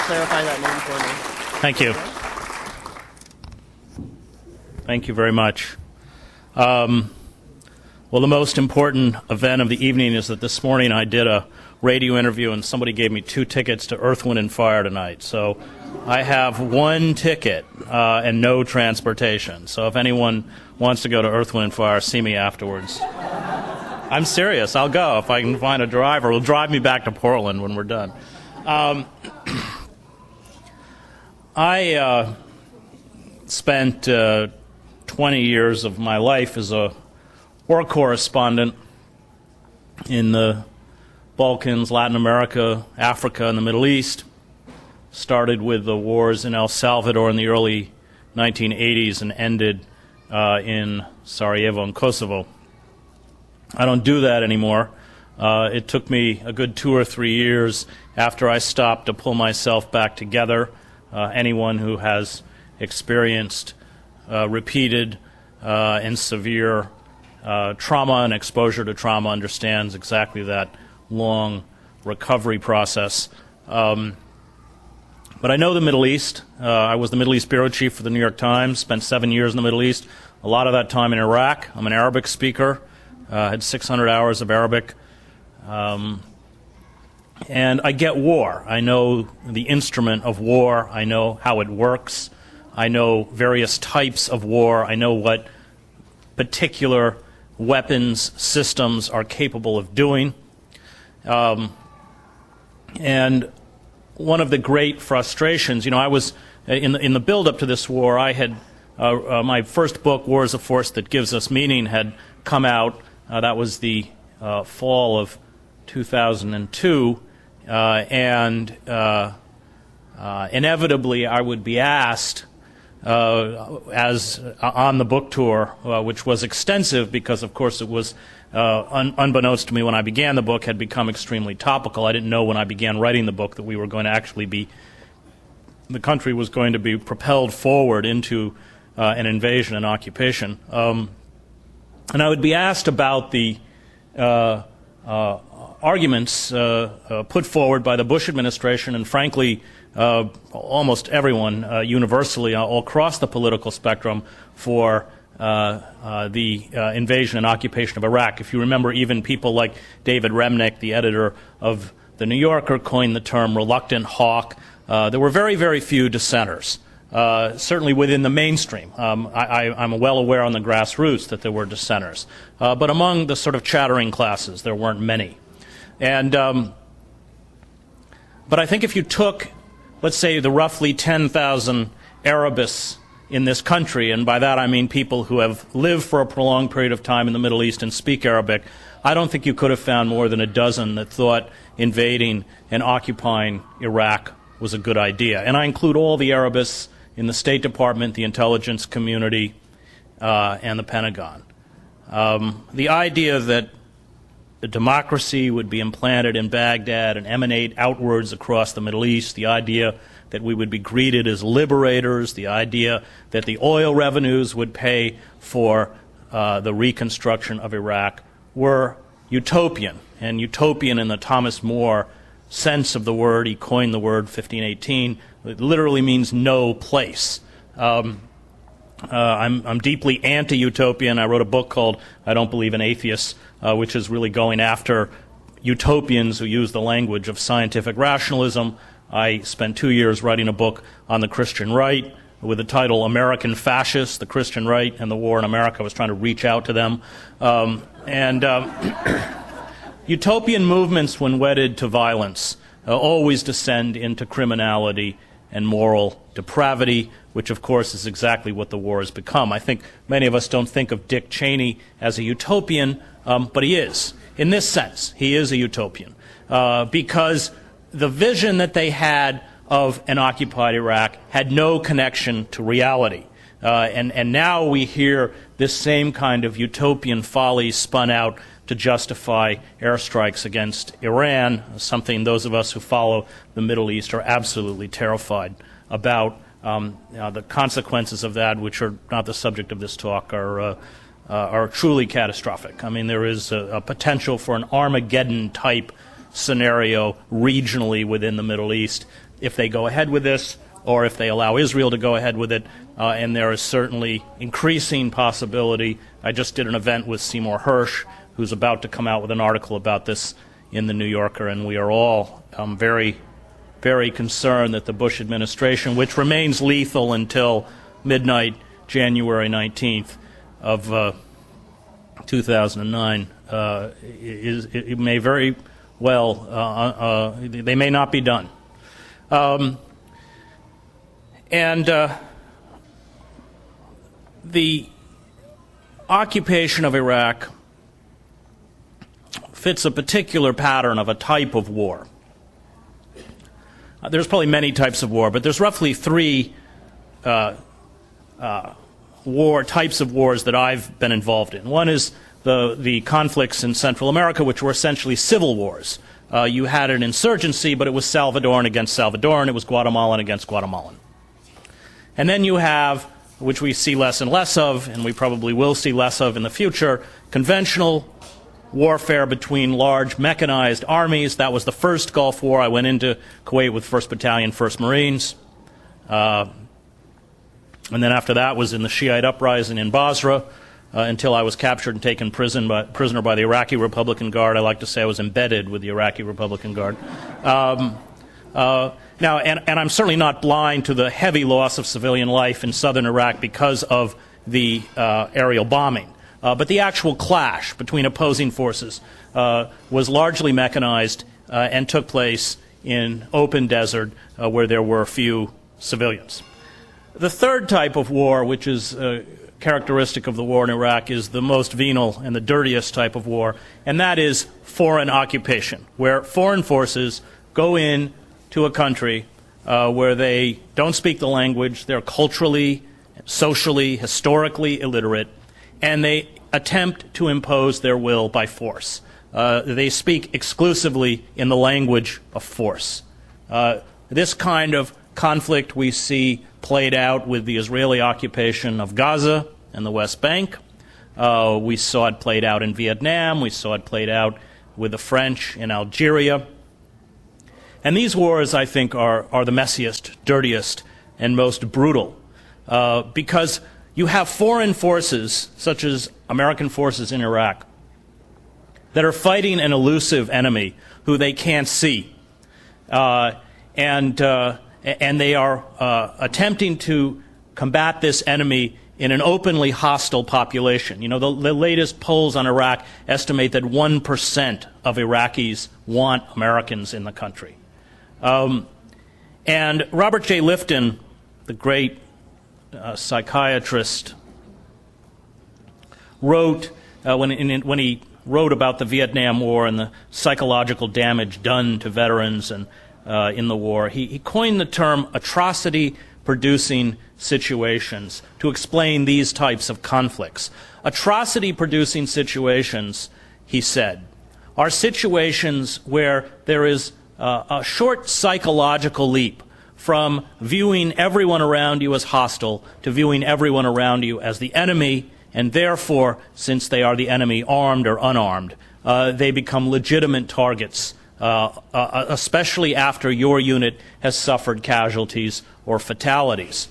clarify that name for me? Thank you. Thank you very much. Well, the most important event of the evening is that this morning I did a radio interview and somebody gave me 2 tickets to Earth, Wind, and Fire tonight. So I have 1 ticket and no transportation. So if anyone wants to go to Earth, Wind, and Fire, see me afterwards. I'm serious. I'll go. If I can find a driver, who'll drive me back to Portland when we're done. I spent 20 years of my life as a war correspondent in the Balkans, Latin America, Africa, and the Middle East. Started with the wars in El Salvador in the early 1980s and ended in Sarajevo and Kosovo. I don't do that anymore. It took me a good 2 or 3 years after I stopped to pull myself back together. Anyone who has experienced repeated and severe trauma and exposure to trauma understands exactly that long recovery process. But I know the Middle East. I was the Middle East bureau chief for the New York Times, spent 7 years in the Middle East, a lot of that time in Iraq. I'm an Arabic speaker, had 600 hours of Arabic. And I get war. I know the instrument of war. I know how it works. I know various types of war. I know what particular weapons systems are capable of doing. And one of the great frustrations, I was in the build-up to this war, I had my first book, War is a Force That Gives Us Meaning, had come out. That was the fall of 2002, and inevitably I would be asked, as on the book tour, which was extensive because, of course, it was unbeknownst to me when I began the book, had become extremely topical. I didn't know when I began writing the book that we were going to actually be, the country was going to be propelled forward into an invasion and occupation. And I would be asked about the arguments put forward by the Bush administration and, frankly, almost everyone universally all across the political spectrum for the invasion and occupation of Iraq. If you remember, even people like David Remnick, the editor of The New Yorker, coined the term reluctant hawk. There were very, very few dissenters, certainly within the mainstream. I'm well aware on the grassroots that there were dissenters. But among the sort of chattering classes, there weren't many. And but I think if you took, let's say, the roughly 10,000 Arabists in this country, and by that I mean people who have lived for a prolonged period of time in the Middle East and speak Arabic, I don't think you could have found more than a dozen that thought invading and occupying Iraq was a good idea. And I include all the Arabists in the State Department, the intelligence community, and the Pentagon. The idea that the democracy would be implanted in Baghdad and emanate outwards across the Middle East, the idea that we would be greeted as liberators, the idea that the oil revenues would pay for the reconstruction of Iraq were utopian, and utopian in the Thomas More sense of the word. He coined the word 1518. It literally means no place. I'm deeply anti-utopian. I wrote a book called I Don't Believe in Atheists, which is really going after utopians who use the language of scientific rationalism. I spent 2 years writing a book on the Christian right with the title American Fascists, the Christian Right and the War in America. I was trying to reach out to them. Utopian movements, when wedded to violence, always descend into criminality and moral depravity, which of course is exactly what the war has become. I think many of us don't think of Dick Cheney as a utopian, but he is. In this sense, he is a utopian, because the vision that they had of an occupied Iraq had no connection to reality. And now we hear this same kind of utopian folly spun out to justify airstrikes against Iran, something those of us who follow the Middle East are absolutely terrified about. The consequences of that, which are not the subject of this talk, are truly catastrophic. I mean, there is a potential for an Armageddon-type scenario regionally within the Middle East if they go ahead with this, or if they allow Israel to go ahead with it. And there is certainly increasing possibility. I just did an event with Seymour Hersh, who's about to come out with an article about this in the New Yorker, and we are all very, very concerned that the Bush administration, which remains lethal until midnight, January 19th of 2009, it may very well, they may not be done. The occupation of Iraq fits a particular pattern of a type of war. There's probably many types of war, but there's roughly three types of wars that I've been involved in. One is the conflicts in Central America, which were essentially civil wars. You had an insurgency, but it was Salvadoran against Salvadoran. It was Guatemalan against Guatemalan. And then you have, which we see less and less of, and we probably will see less of in the future, conventional warfare between large mechanized armies. That was the first Gulf War. I went into Kuwait with 1st Battalion, 1st Marines. And then after that was in the Shiite uprising in Basra until I was captured and taken prisoner by the Iraqi Republican Guard. I like to say I was embedded with the Iraqi Republican Guard. Now, I'm certainly not blind to the heavy loss of civilian life in southern Iraq because of the aerial bombing. But the actual clash between opposing forces was largely mechanized and took place in open desert where there were few civilians. The third type of war, which is characteristic of the war in Iraq, is the most venal and the dirtiest type of war, and that is foreign occupation, where foreign forces go in to a country where they don't speak the language, they're culturally, socially, historically illiterate, and they attempt to impose their will by force. They speak exclusively in the language of force. This kind of conflict we see played out with the Israeli occupation of Gaza and the West Bank. We saw it played out in Vietnam. We saw it played out with the French in Algeria. And these wars, I think, are the messiest, dirtiest, and most brutal because you have foreign forces, such as American forces in Iraq, that are fighting an elusive enemy who they can't see. And they are attempting to combat this enemy in an openly hostile population. You know, the latest polls on Iraq estimate that 1% of Iraqis want Americans in the country. And Robert J. Lifton, the great psychiatrist, wrote, when he wrote about the Vietnam War and the psychological damage done to veterans and in the war, he coined the term atrocity-producing situations to explain these types of conflicts. Atrocity-producing situations, he said, are situations where there is a short psychological leap from viewing everyone around you as hostile to viewing everyone around you as the enemy, and therefore, since they are the enemy, armed or unarmed, they become legitimate targets, especially after your unit has suffered casualties or fatalities.